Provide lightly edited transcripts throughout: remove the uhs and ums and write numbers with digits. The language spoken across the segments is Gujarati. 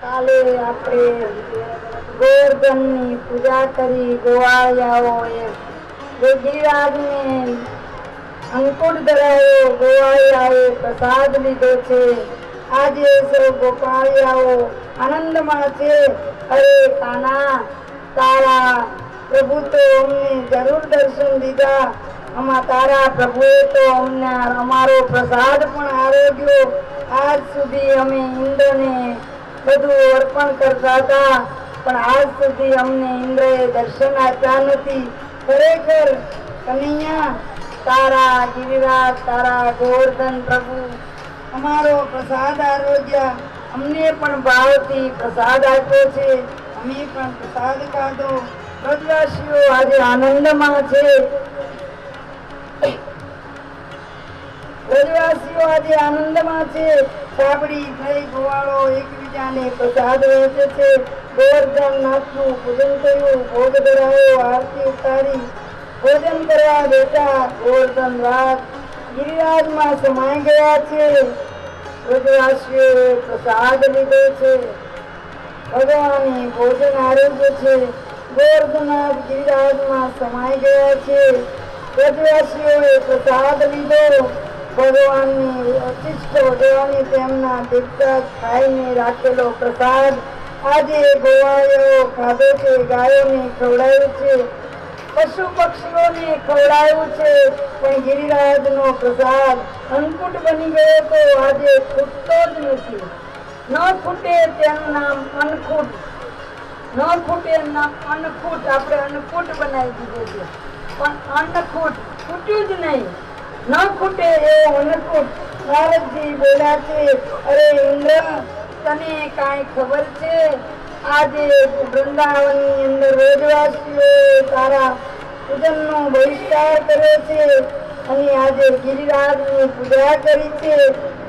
કાલે આપણે ગોવર્ધનની પૂજા કરી ગોવાળિયાઓએ ગિરિરાજને અંકુટ ધરાયો, ગોવાળિયાએ પ્રસાદ લીધો છે। આજે સૌ ગોપાળિયાઓ આનંદમાં છે। અરે કાના, તારા પ્રભુ તો અમને જરૂર દર્શન દીધા। આમાં તારા પ્રભુએ તો અમને અમારો પ્રસાદ પણ આરોગ્યો। આજ સુધી અમે ઇન્દ્રને બધું અર્પણ કરતા હતા, પણ આજ સુધી અમને ઇન્દ્રએ દર્શન આપ્યા નથી। ખરેખર કનૈયા, તારા ગિરિરાજ, તારા ગોવર્ધન પ્રભુ અમારો પ્રસાદ આરોગ્યા। અમને પણ ભાવથી પ્રસાદ આપ્યો છે, અમે પણ પ્રસાદ ખાધો। બ્રજવાસીઓ આજે આનંદમાં છે। બ્રજવાસીઓ આજે આનંદમાં છે। સાબડી થઈ ગોવાળો એકબીજાને પ્રસાદ વહેંચે છે। ગોવર્ધન નાથનું પૂજન થયું, ભોગ ધરાયો, આરતી ઉતારી ભોજન કરવા બેઠા। ગોવર્ધન રાજ ગિરિરાજમાં સમાઈ ગયા છે। બ્રજવાસીઓએ પ્રસાદ લીધો છે, ભગવાને ભોજન આરોગ્ય છે। ગોવર્ધનનાથ ગિરિરાજમાં સમાઈ ગયા છે। બ્રજવાસીઓએ પ્રસાદ લીધો, ભગવાનની અતિષ્ઠ ભગવાને તેમના દીકરા ખાઈને રાખેલો પ્રસાદ આજે ગોવાળિયાઓ ખાધો છે। ગાયોને ખવડાવ્યું છે, પશુ પક્ષીઓને ખવડાવ્યું છે, પણ ગિરિરાજનો પ્રસાદ અંકુટ બની ગયો તો આજે ખૂટતો જ નથી। ન ખૂટે તેનું નામ અન્નકૂટ, ન ખૂટે અન્નકૂટ, આપણે અન્નકૂટ બનાવી દીધું છે, પણ અન્નકૂટ ખૂટ્યું જ નહીં। ન ખૂટે એવો અન્નકૂટ। નારદજી બોલ્યા છે, અરે ઇન્દ્ર, તને કાંઈ ખબર છે? આજે વૃંદાવનની અંદર બ્રજવાસીઓએ તારા પૂજનનો બહિષ્કાર કર્યો છે અને આજે ગિરિરાજની પૂજા કરી છે।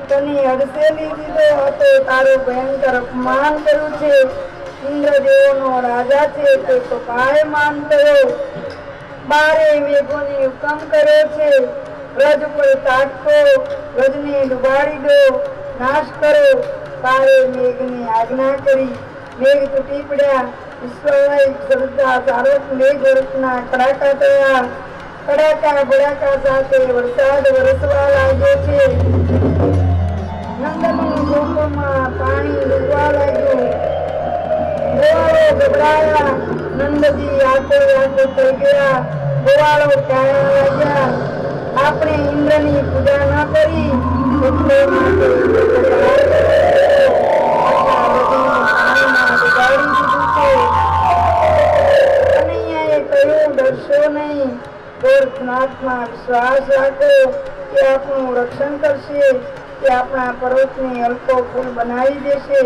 તને અડસેલી દીધો હતો, તારું ભયંકર અપમાન કર્યું છે। ઇન્દ્રદેવનો રાજા છે તે તો કાય માન થયો, 12 મેઘોને હુકમ કર્યો છે, વ્રજ પર તાટકો, વ્રજને ડુબાડી દો, નાશ કરો। 12 મેઘને આજ્ઞા કરી, મેઘ તૂટી પડ્યા। વિશ્વવાય શ્રદ્ધા સાર્વત મેઘ વર્ષના કડાકા થયા। કડાકા ભડાકા સાથે વરસાદ વરસવા લાગ્યો છે। નંદની ગોકુળમાં પાણી ડૂબવા લાગ્યું। ગોવાળો ગભરાયા, નંદજી આખો થઈ ગયા। ગોવાળો કહેવા લાગ્યા, આપણે ઇન્દ્રની પૂજા ન કરી એટલે માટે ડરશો નહીં, ગોરખનાથમાં વિશ્વાસ રાખો કે આપણું રક્ષણ કરશે, કે આપણા પર્વતને હલકો ફૂલ બનાવી દેશે।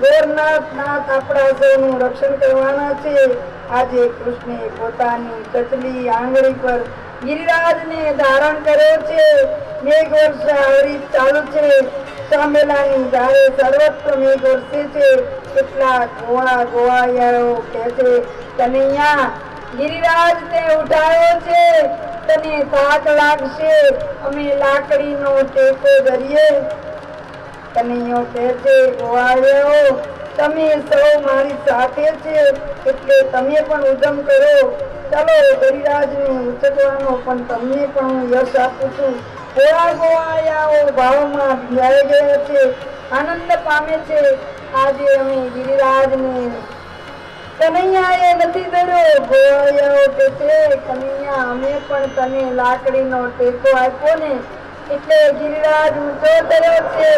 ગોરખનાથ નાથ આપણા સૌનું રક્ષણ કરવાના છે। આજે કૃષ્ણે પોતાની ટચલી આંગળી પર ગિરિરાજને ધારણ કર્યો છે। મેઘ વર્ષા હરી ચાલુ છે, સાંભેલાની ધારે સર્વત્ર મેઘ વરસે છે। કેટલાક ગોવાળિયાઓ કહે છે, કનૈયા, ગિરિરાજ તે ઉઠાયો છે, તને થાક લાગશે, અમે લાકડીનો ટેકો ધરીએ। કનૈયો કહે છે, ગોવાળિયાઓ, તમે સૌ મારી સાથે છે એટલે તમે પણ ઉદ્યમ કરો। ચાલો, ગિરિરાજને ઉચકવાનો પણ તમને પણ હું યશ આપું છું। થોડા ગોવાળિયાઓ ભાવમાં ભીંજાઈ ગયા છે, આનંદ પામે છે। આજે અમે ગિરિરાજને કનૈયાએ નથી ધર્યો। ગોવાળિયાઓ કહે છે, કનૈયા, અમે પણ તને લાકડીનો ટેકો આપ્યો ને એટલે ગિરિરાજ ઊંચો કર્યો છે।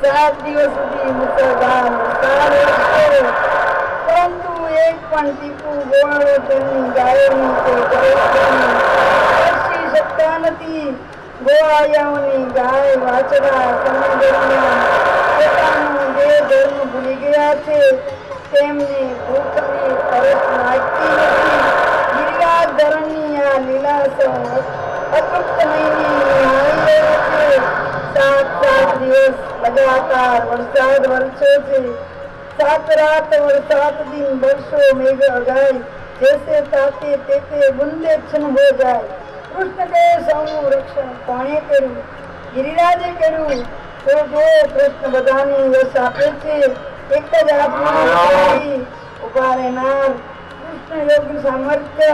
7 દિવસ સુધી મુસળધાર વરસાદ વરસ્યો, પરંતુ એક પણ ટીપું ગોવાળો તેમની ગાયોની કે ગૌરવની સ્પર્શી શકતા નથી। ગોવાળિયાઓની ગાય વાછડા સમય દરમિયાન પોતાનું દેહ ધર્મ ભૂલી ગયા છે, તેમને ભૂખ અને તરસ લાગતી નથી। ગિરિરાજ ધરણની આ લીલા અતૃપ્ત નહીને નિહાળી રહ્યો છે। 7 દિવસ લગાતાર વરસાદ વરસ્યો છે। 7 रात और 7 दिन बरसो मेघ अगाई, जैसे ताते तेते बूंदे क्षण हो जाए। कृष्ण के सौનું રક્ષણ કોણે કર્યું? ગિરિરાજે કર્યું। તો જો કૃષ્ણ બધાને યશ આપે છે. એક જ હાથમાં ઉભા રહેનાર કૃષ્ણ યોગનું સામર્થ્ય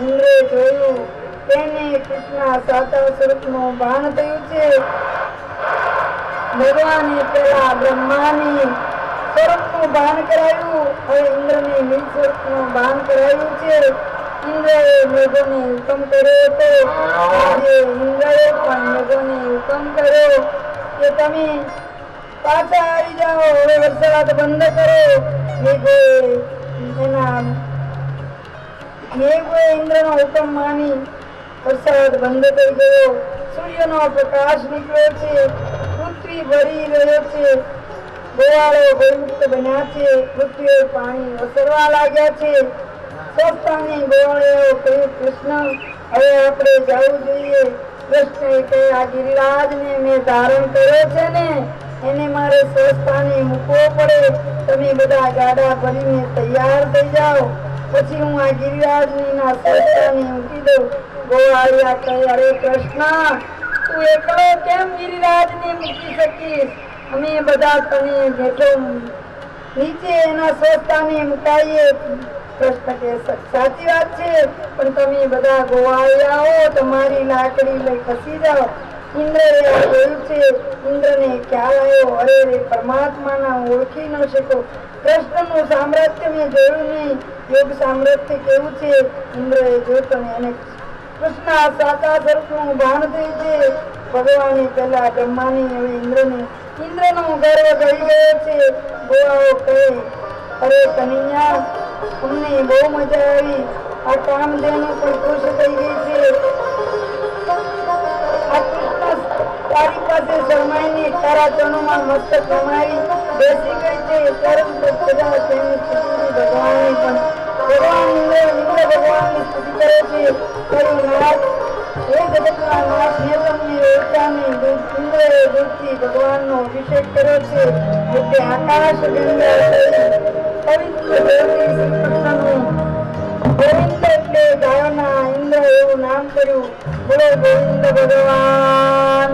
ઇન્દ્રે જોયું. તેને કૃષ્ણ સાચા સ્વરૂપનું ભાન થયું છે. ભગવાને પેલા બ્રહ્માની સ્વરૂપનું ભાન કરાયું. હવે ઇન્દ્રને નીલ સ્વરૂપનું ભાન કરાયું છે. ઇન્દ્રએ મેઘોને હુકમ કર્યો હતો. આજે ઇન્દ્રએ પણ મેઘોને હુકમ કર્યો કે તમે પાછા આવી જાઓ, હવે વરસાદ બંધ કરો. મેઘોએ ઇન્દ્રનો હુકમ માની વરસાદ બંધ થઈ ગયો. સૂર્યનો પ્રકાશ નીકળ્યો છે. પૃથ્વી ભરી રહ્યો છે. ગોવાળો ભયમુક્ત બન્યા છે. પૃથ્વીએ પાણી ઓસરવા લાગ્યા છે. સ્વસ્થાને ગોવાળો કહ્યું, કૃષ્ણ હવે આપણે જવું જોઈએ. કૃષ્ણએ કહ્યું, આ ગિરિરાજને મેં ધારણ કર્યો છે ને, એને મારે સ્વસ્થાને મૂકવો પડે. તમે બધા ગાડા ભરીને તૈયાર થઈ જાઓ, પછી હું આ ગિરિરાજની સ્વસ્થાને મૂકી દઉં. ગોવાળિયા કહે, અરે કૃષ્ણ, તું એકલો કેમ ગિરિરાજને મૂકી શકીશ? અમે બધા તને જેઠો નીચે એના સ્વસ્થાને મુકાઈએ. કૃષ્ણ કે સાચી વાત છે, પણ તમે બધા ગોવાળિયાઓ તમારી લાકડી લઈ ખસી જાઓ. ઇન્દ્રએ જોયું છે. ઇન્દ્રને ખ્યાલ આવ્યો, અરે રે પરમાત્માના ઓળખી ન શકો. કૃષ્ણનું સામ્રાજ્ય મેં જોયું નહીં. યોગ સામ્રાજ્ય કેવું છે ઇન્દ્રએ જોયું. અને કૃષ્ણ સાચા સ્વરૂપનું ભાન થયું છે. ભગવાને પહેલા બ્રહ્માની, હવે ઇન્દ્રનો ગર્વ કરી ગયો છે. ગોવાળો કહે, અરે કનૈયા, અમને બહુ મજા આવી. આ કામધેનુ પણ ખુશ થઈ ગઈ છે. આ કૃષ્ણ તારી પાસે શરમાઈને તારા ચરણોમાં મસ્તક નમાવી બેસી ગઈ છે. તરત બધા તેની સ્તુતિ ભગવાનની પણ ભગવાન ઇન્દ્ર ભગવાનની સ્તુતિ કરે છે. કહ્યું, નાથ, હે જગતના નાથ, મેં તમને ઓળખ્યા નહીં. ઇન્દ્રએ દૂધથી ભગવાનનો અભિષેક કર્યો છે. એટલે આકાશ ગંગા પવિત્ર દેવની શ્રી કૃષ્ણનું ગોવિંદ એટલે ગાયોના ઇન્દ્ર એવું નામ કર્યું. બોલો ગોવિંદ ભગવાન.